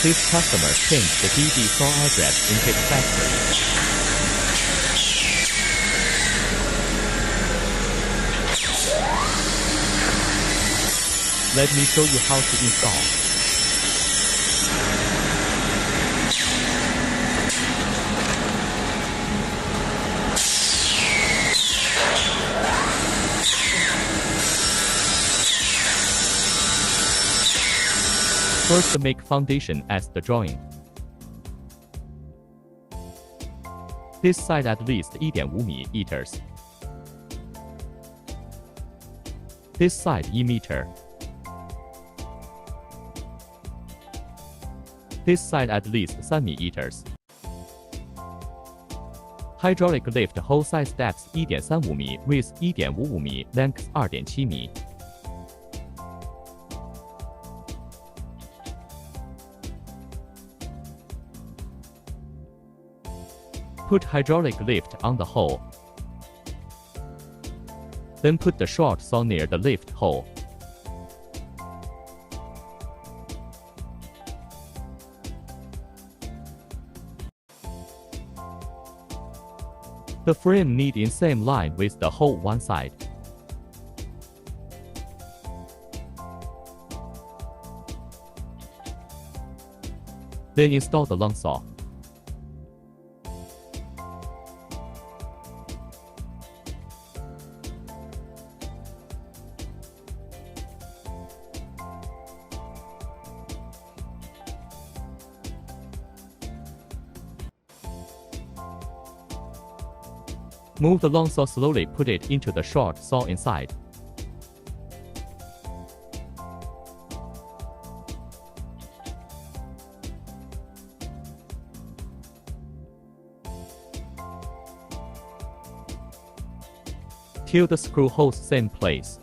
This customer changed the DD saw address in his factory. Let me show you how to install. First, make foundation as the drawing. This side at least 1.5 meters. This side 1 meter. This side at least 3 meters. Hydraulic lift hole size depth 1.35 米 width 1.55 米 length 2.7 米。Put hydraulic lift on the hole. Then put the short saw near the lift hole. The frame need in same line with the hole one side. Then install the long saw. Move the long saw slowly, put it into the short saw inside. Till the screw holes same place.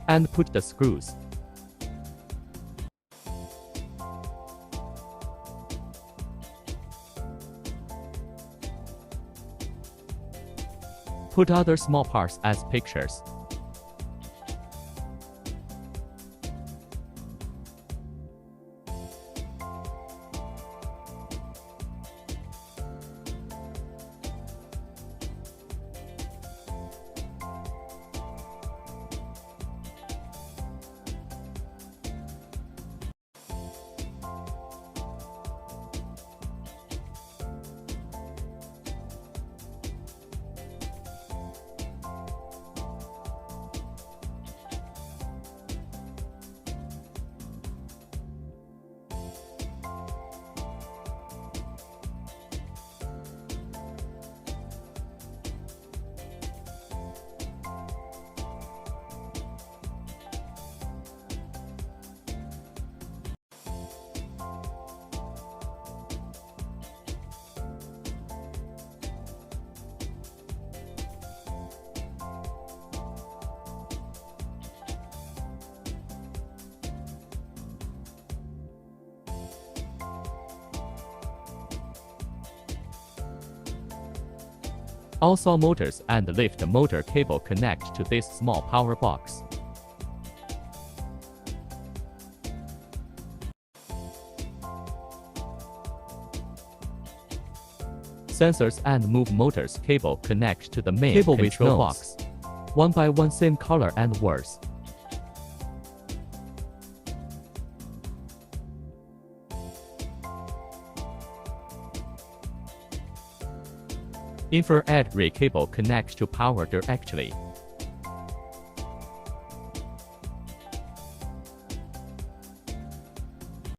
And put the screws. Put other small parts as pictures. All saw motors and lift motor cable connect to this small power box. Sensors and move motors cable connect to the main cable control box. One by one, same color and words. Infrared relay cable connects to power directly.